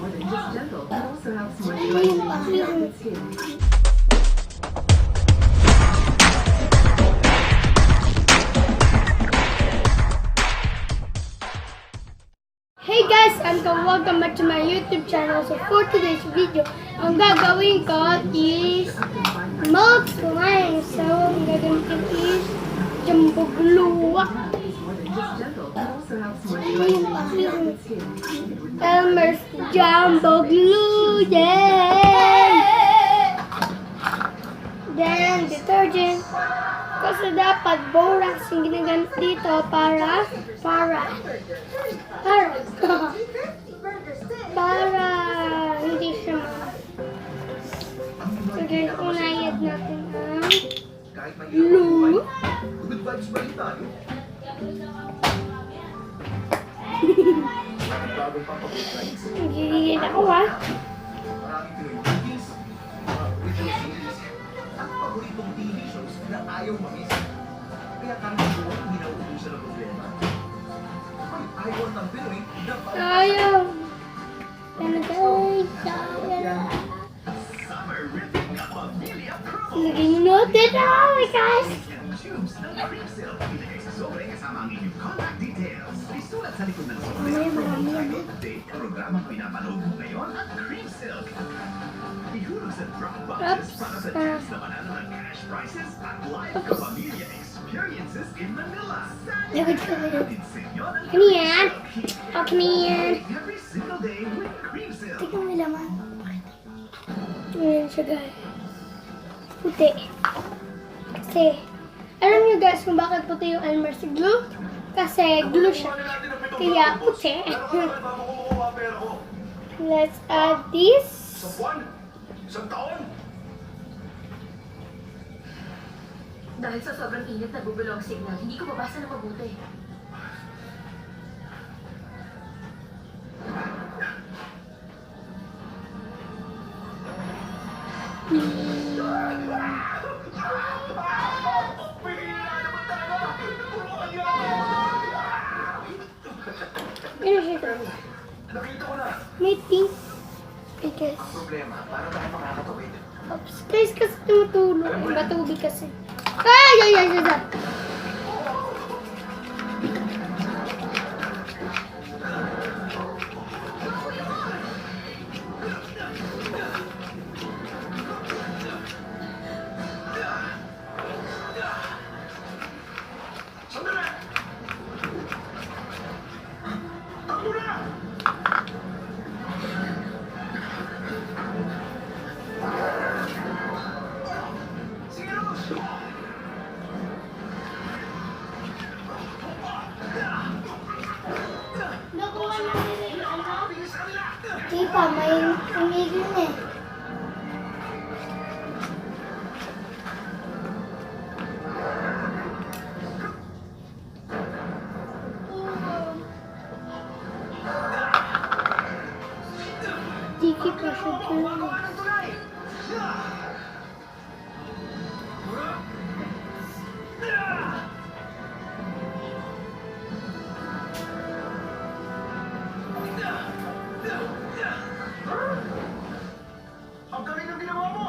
Hey guys, welcome back to my YouTube channel. So for today's video, ang gagawin ko is milk slime. So ang gagamitin is jumbo glue. Elmers jumbo glue, yeah! Then detergent. Kasi dapat borax yung ginagamit dito para hindi siya So then, unayad natin ang glue. Nagigigil ako paboritong TV shows na ayaw mamiss. Kaya kami po hindi na uubusan ng problema. May ayaw ng Pinoy na ayaw. Summer Rhythm na Pamilya Pro! Lagyan nyo natin guys. Tubes ng cream silk. Ilagay sa sobre kasama ang inyong contact details. Isulat sa likod ng sobre. Date, programang pinapanood mo ngayon at cream silk. Ihulog sa drop boxes para sa chance na manalo ng cash prizes at live kapamilya experiences in Manila. Come here. Oh, come here. Every single day with cream silk. Tignan mo naman. Ayan siya guys. Puti. Kasi, alam nyo guys kung bakit puti yung elmers glue? Kasi glue siya. Kaya puti. Let's add this. Isang taon? Dahil sa sobrang init na bubulo ang signal, hindi ko mabasa na mabuti. Ano siya? Nakita ko na. May pink. Ay guys. Ang problema, paano tayo makakatawid? Oops. Guys, kasi tumutulog. Iba tubig kasi. Ay! Sandali! Takbo na! Sige na! Nakuha na nila yung ano? Bilis ka nila! Di pa, may umigil na eh. Dikit pa siya dyan. Ang tulay! Ang galing ng ginawa mo!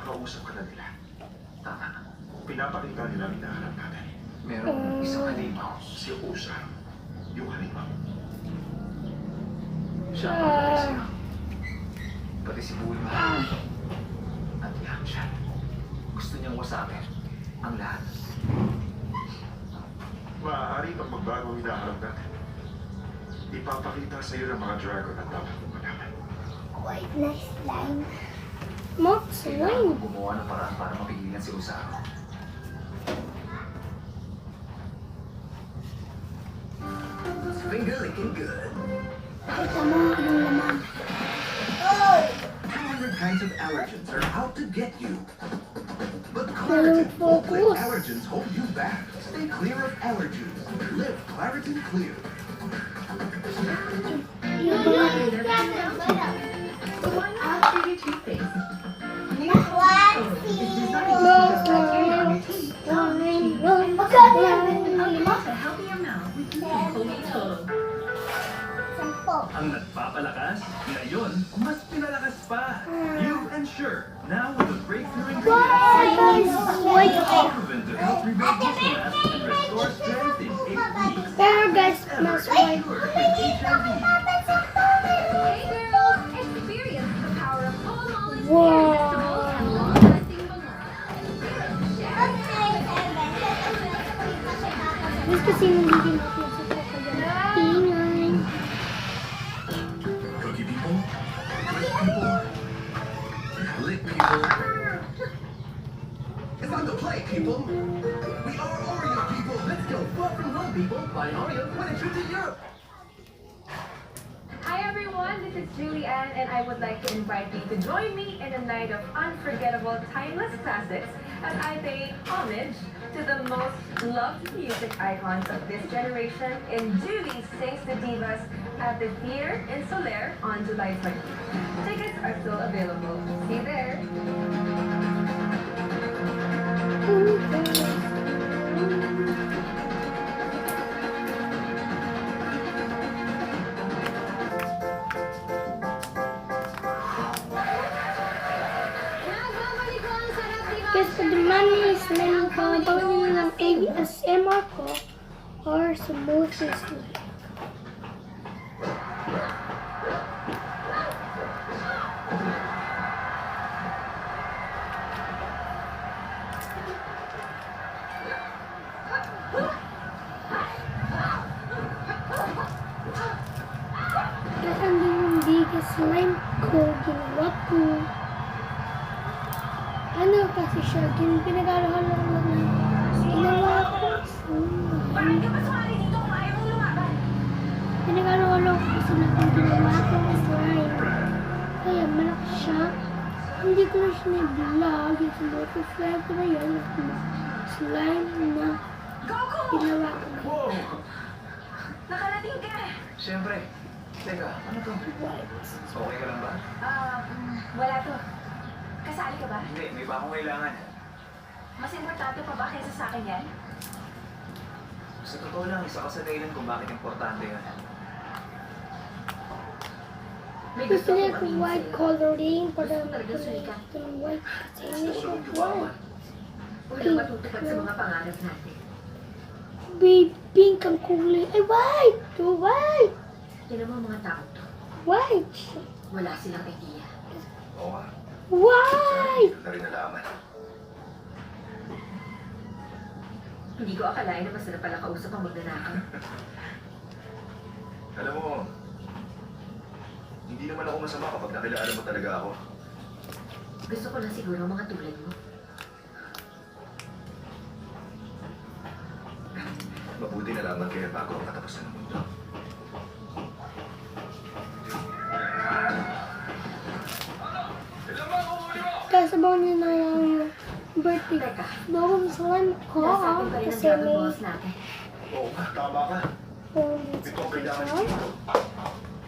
Nakausap ka na nila. Tama. Pinapakita nila ang hinahanap natin. Merong isang halimaw. Si Usar. Yung halimaw. Siya ang magpapay sa'yo. Pati si Bulma. At yan siya. Gusto niyang wasakin ang lahat. Maaari pag magbago ang hinahanap natin. Ipapakita sa iyo ng mga dragon at dapat mong malaman. Quite nice slime. Mock Kailangan slime. mong gumawa ng paraan para mapigilan si Usaro. Finger licking good. Pakita mo yung laman. 200 kinds of allergens are out to get you. But Walang Claritin won't let focus. allergens hold you back. Stay clear of allergens. Live Claritin Clear. The one out for your toothpaste. New Mock is designed to slime. your teeth. Slime. Unlock a healthier mouth with Colgate Total. Ang nagpapalakas, ngayon, mas pinalakas pa. You Ensure, now with a breakthrough ingredient. Wait. Proven to help rebuild muscle mass and restore strength in 8 weeks. Pero guys, mas white. Cure with HIV. Hey girls, experience the power of palm olive Wow. vegetables and long-lasting Guys, kasi nandito natin sa kakagantingan. Cookie people, click people, lick people. It's on the plate, people. We are Oreo people. Let's go far from home, people. Buy Oreo when a trip to Europe. Hi everyone, this is Julianne and I would like to invite you to join me in a night of unforgettable timeless classics as I pay homage to the most loved music icons of this generation in Julie Sings the Divas at the Theater in Soler on July 20th. Tickets are still available. See you there! Guys, pag dumami is slime ko, gawin nyo ng ASMR ko or smooth slime. Kasi ang bigas slime ko, ginawa ko. Ano kasi siya, pinag-alahal lang na ginawa ko slime. Bakit ka pa sumali dito kung ayaw mong lumaban? Pinag-alahal ko kasi na ang ginawa ko slime. Kaya malaki siya. Hindi ko na siya na-vlog. Yung sumuko slime ko na yun. Slime na Goku! ginawa ko na. Wow! Nakarating ka! Siyempre. Teka, ano to? Okay ka lang ba? Wala to. Kasali ka ba? Hindi, may ba akong kailangan? Mas importante pa ba kaysa sa akin yan? Sa totoo lang, isa ka sa dahilan kung bakit importante yan. May Gusto niya akong kung aminin white sa'yo. coloring para Gusto talaga sumikat. ng white kasi hindi Gusto ko siya lang yumaman. white. Unang matutupad sa mga pangarap natin. Babe, pink ang kulay. Ay, white! White! Yan ang mga tao to. White! Wala silang idea. Oo nga. White! Hindi ko na rin nalaman. Hindi ko akalain na masarap pala kausap ang magnanakaw. Alam mo, hindi naman ako masama kapag nakilala mo talaga ako. Gusto ko lang siguro ang mga tulad mo. Mabuti na lamang kaya bago ang katapusan ng mundo. Kasabaw niya na yung birthday. Teka, Bawang slime ko nasa atin pa rin ang kasi dragon may balls natin. Oo nga, tama ka. pondits Ito ang kasi kailangan siya. dito.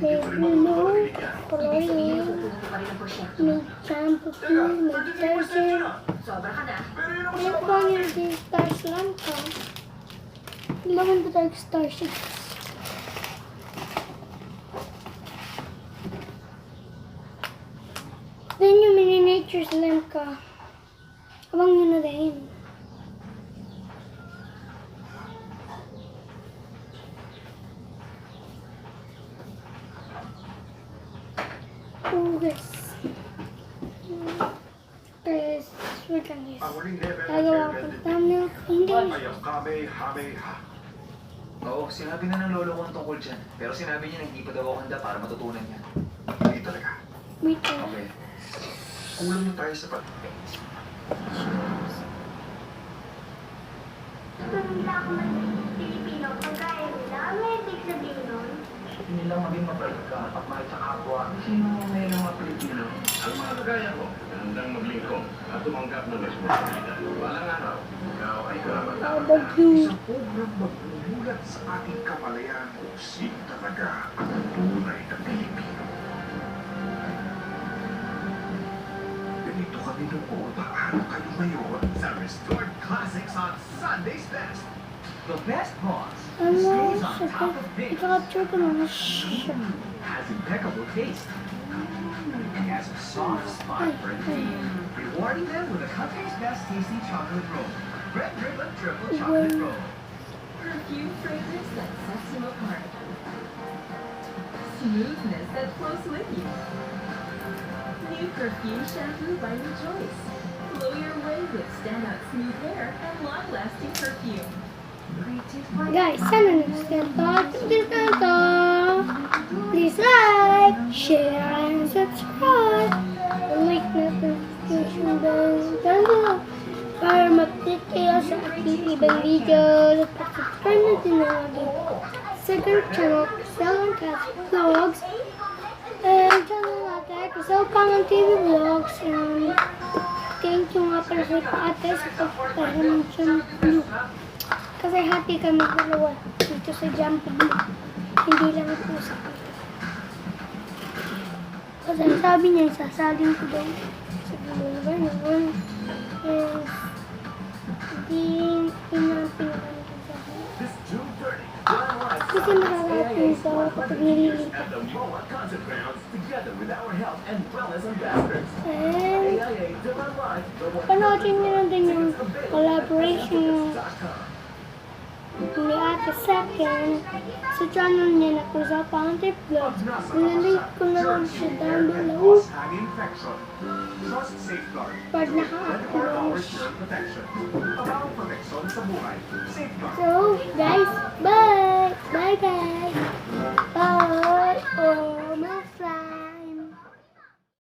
May Hindi ko rin matutuwa blue, marinig yan. Ibig sabihin, coloring, napupuno pa rin ang prosyekto. may shampoo, Teka, may 33% yun detergent. ah. Sobra ka na. Pero yun ang Ano masama. ba yung star slime ko? Kailangan ba tayo star 6? Then yung miniature slime ka. Abang nyo na rin. Yes. Guys, wait lang guys. Ang level ng Gagawa ko ng thumbnail. Hindi. Kamehameha. Oo, sinabi na ng lolo ko tungkol dyan. Pero sinabi niya na hindi pa daw ako handa para matutunan niya. Hindi talaga. Wait lang. Okay. Kulang na tayo sa Hindi ako mag-Pilipino. Pagkain nila, may ibig sabihin nun. Hindi lang maging mabait ka at mahal sa kapwa. Sino may mga Pilipino? Ang mga kagaya ko, handang maglingkod at tumanggap ng responsibilidad. Walang araw, ikaw ay karapat-dapat na. Sa sobrang magbubulat sa aking kamalayan kung sino talaga ang tunay na Pilipino. Ganito kami noon, paano kayo ngayon? Sa Restored Classics on Sunday's Best. The best boss Ano? stays on top of things. Ika-capture ko naman siya. Has impeccable taste. He has a soft spot for the teeth. Rewarding them with the country's best tasty chocolate roll. Red Ribbon Triple Chocolate Roll. Perfume fragrance that sets you apart. Smoothness that flows with you. New perfume shampoo by Rejoice. Blow your way with standout smooth hair and long-lasting perfume. Guys, sana nagsikanto. Please like, share, and subscribe. Like notification bell down below para mag-update kayo sa ating ibang videos. At subscribe na din ang ating second channel, Selon Cats Vlogs. And channel natin, Kasal Pangan TV Vlogs. And thank you nga pala sa ate sa pagpapahan ng channel blue. Kasi hati kami dalawa dito sa jumping. Hindi lang ito sa kanya. Kasi sabi niya, sasalin ko daw sa gulo na gano'n. And hindi natin kami sa This June 30, John Rice kasi nakakapin sa kapag nililipat. at the MOA Concert Grounds together with our health and wellness ambassadors. And AIA Divine Life, the one panoorin niyo na din yung collaboration ni Ate Second sa channel niya na Kasal Pangan TV Vlogs. Nililink ko na lang siya down below Hand infection. Trust safeguard. pag naka-upload siya. Protection. Abang proteksyon sa buhay. Safeguard. So, guys, bye! Bye, guys!